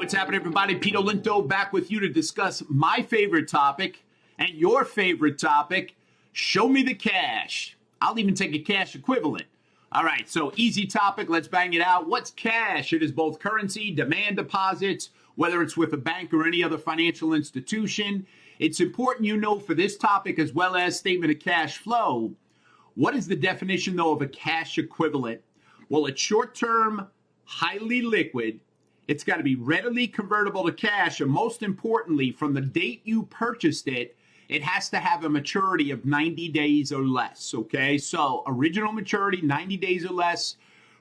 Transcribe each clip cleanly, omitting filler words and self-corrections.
what's happening, everybody? Pete Olinto back with you to discuss my favorite topic and your favorite topic. Show me the cash. I'll even take a cash equivalent. All right, so easy topic. Let's bang it out. What's cash? It is both currency, demand deposits, whether it's with a bank or any other financial institution. It's important you know for this topic as well as statement of cash flow. What is the definition, though, of a cash equivalent? Well, it's short-term, highly liquid. It's got to be readily convertible to cash, and most importantly, from the date you purchased it, it has to have a maturity of 90 days or less, okay? So original maturity, 90 days or less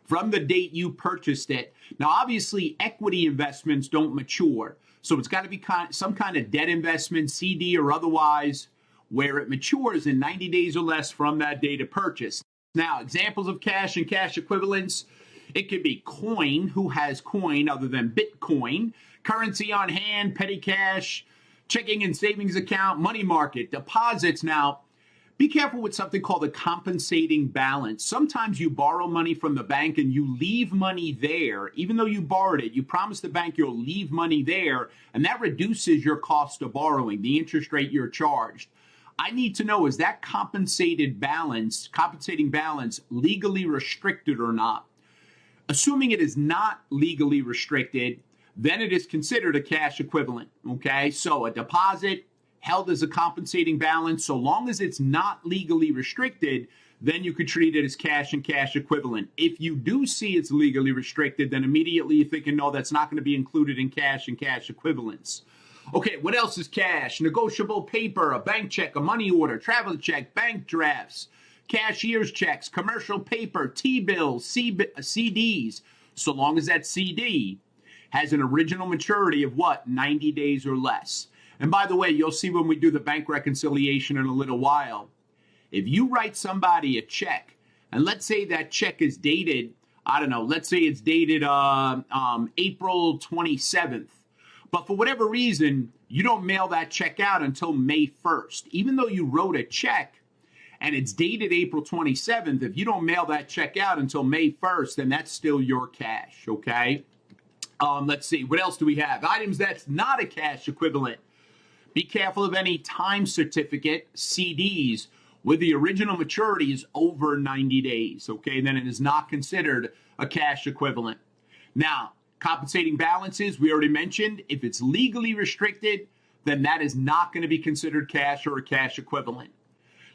from the date you purchased it. Now, obviously, equity investments don't mature, so it's got to be some kind of debt investment, CD or otherwise, where it matures in 90 days or less from that date of purchase. Now, examples of cash and cash equivalents. It could be coin. Who has coin other than Bitcoin? Currency on hand, petty cash, checking and savings account, money market, deposits. Now, be careful with something called a compensating balance. Sometimes you borrow money from the bank and you leave money there. Even though you borrowed it, you promise the bank you'll leave money there, and that reduces your cost of borrowing, the interest rate you're charged. I need to know, is that compensating balance legally restricted or not? Assuming it is not legally restricted, then it is considered a cash equivalent, okay? So a deposit held as a compensating balance, so long as it's not legally restricted, then you could treat it as cash and cash equivalent. If you do see it's legally restricted, then immediately you're thinking, no, that's not going to be included in cash and cash equivalents. Okay, what else is cash? Negotiable paper, a bank check, a money order, travel check, bank drafts, cashier's checks, commercial paper, T-bills, CDs, so long as that CD has an original maturity of what? 90 days or less. And by the way, you'll see when we do the bank reconciliation in a little while, if you write somebody a check, and let's say that check is dated, I don't know, let's say it's dated April 27th, but for whatever reason, you don't mail that check out until May 1st. Even though you wrote a check, and it's dated April 27th, if you don't mail that check out until May 1st, then that's still your cash, okay? Let's see, what else do we have? Items that's not a cash equivalent. Be careful of any time certificate, CDs, where the original maturity is over 90 days, okay? Then it is not considered a cash equivalent. Now, compensating balances, we already mentioned, if it's legally restricted, then that is not going to be considered cash or a cash equivalent.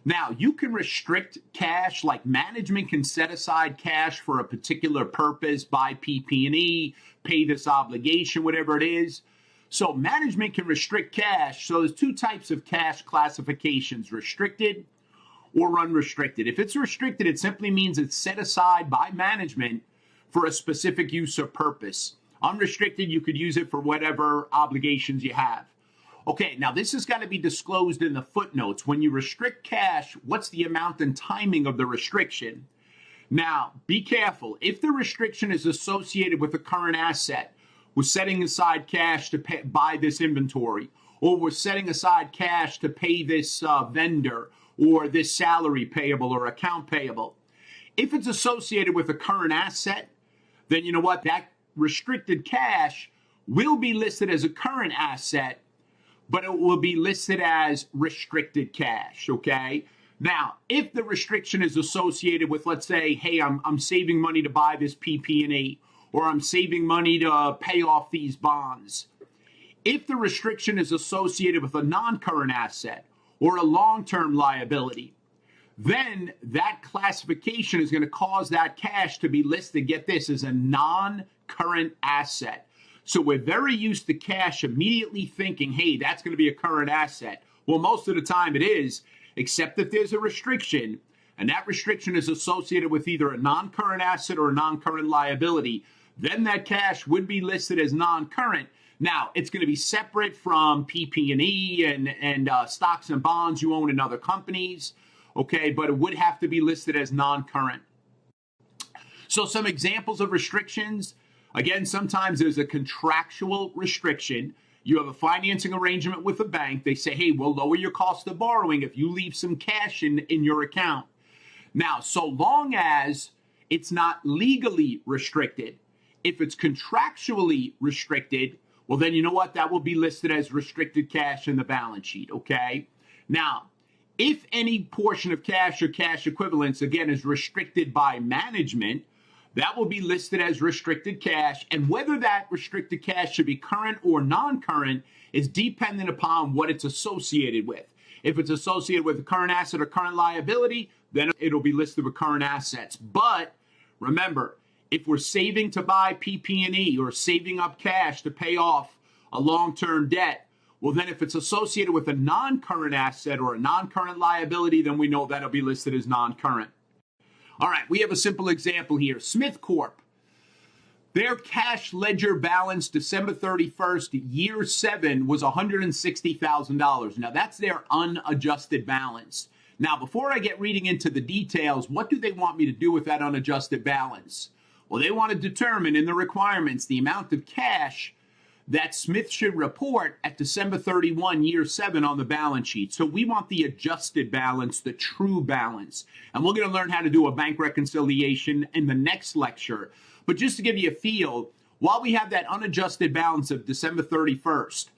Now, you can restrict cash, like management can set aside cash for a particular purpose, buy PP&E, pay this obligation, whatever it is. So management can restrict cash. So there's two types of cash classifications, restricted or unrestricted. If it's restricted, it simply means it's set aside by management for a specific use or purpose. Unrestricted, you could use it for whatever obligations you have. Okay, now this has got to be disclosed in the footnotes. When you restrict cash, what's the amount and timing of the restriction? Now, be careful. If the restriction is associated with a current asset, we're setting aside cash to buy this inventory, or we're setting aside cash to pay this vendor, or this salary payable or account payable. If it's associated with a current asset, then you know what? That restricted cash will be listed as a current asset, but it will be listed as restricted cash, okay? Now, if the restriction is associated with, let's say, hey, I'm saving money to buy this PP&E, or I'm saving money to pay off these bonds. If the restriction is associated with a non-current asset or a long-term liability, then that classification is going to cause that cash to be listed, get this, as a non-current asset. So we're very used to cash immediately thinking, hey, that's going to be a current asset. Well, most of the time it is, except that there's a restriction, and that restriction is associated with either a non-current asset or a non-current liability. Then that cash would be listed as non-current. Now, it's going to be separate from PP&E and stocks and bonds you own in other companies, okay, but it would have to be listed as non-current. So some examples of restrictions. Again, sometimes there's a contractual restriction. You have a financing arrangement with a bank. They say, hey, we'll lower your cost of borrowing if you leave some cash in your account. Now, so long as it's not legally restricted, if it's contractually restricted, well, then you know what? That will be listed as restricted cash in the balance sheet, okay? Now, if any portion of cash or cash equivalents, again, is restricted by management, that will be listed as restricted cash. And whether that restricted cash should be current or non-current is dependent upon what it's associated with. If it's associated with a current asset or current liability, then it'll be listed with current assets. But remember, if we're saving to buy PP&E or saving up cash to pay off a long-term debt, well, then if it's associated with a non-current asset or a non-current liability, then we know that'll be listed as non-current. All right, we have a simple example here. Smith Corp. Their cash ledger balance December 31st, year 7, was $160,000. Now, that's their unadjusted balance. Now, before I get reading into the details, what do they want me to do with that unadjusted balance? Well, they want to determine in the requirements the amount of cash that Smith should report at December 31, year 7 on the balance sheet. So we want the adjusted balance, the true balance. And we're going to learn how to do a bank reconciliation in the next lecture. But just to give you a feel, while we have that unadjusted balance of December 31st,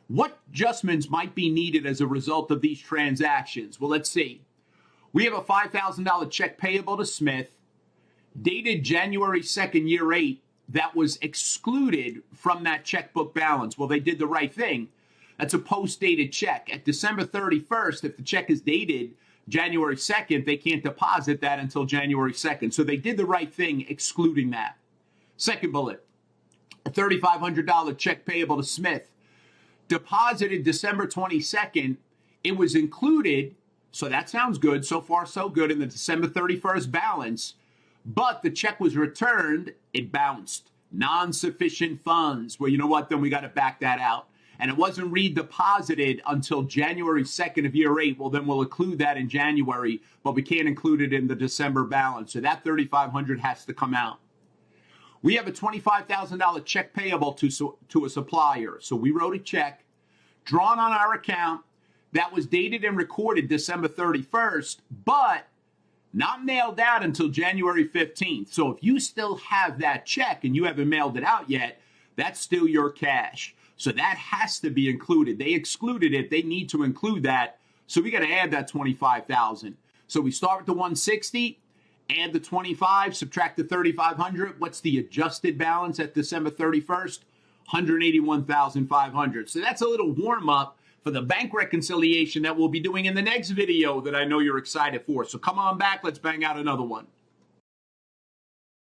what adjustments might be needed as a result of these transactions? Well, let's see. We have a $5,000 check payable to Smith, dated January 2nd, year 8, that was excluded from that checkbook balance. Well, they did the right thing. That's a post-dated check. At December 31st, if the check is dated January 2nd, they can't deposit that until January 2nd. So they did the right thing excluding that. Second bullet, a $3,500 check payable to Smith, deposited December 22nd. It was included, so that sounds good. So far, so good in the December 31st balance. But the check was returned, it bounced. Non-sufficient funds. Well, you know what? Then we got to back that out. And it wasn't redeposited until January 2nd of year 8. Well, then we'll include that in January, but we can't include it in the December balance. So that $3,500 has to come out. We have a $25,000 check payable to a supplier. So we wrote a check drawn on our account that was dated and recorded December 31st, but not mailed out until January 15th. So if you still have that check and you haven't mailed it out yet, that's still your cash. So that has to be included. They excluded it. They need to include that. So we got to add that $25,000. So we start with the $160, add the $25, subtract the $3,500. What's the adjusted balance at December 31st? $181,500. So that's a little warm up for the bank reconciliation that we'll be doing in the next video that I know you're excited for. So come on back, let's bang out another one.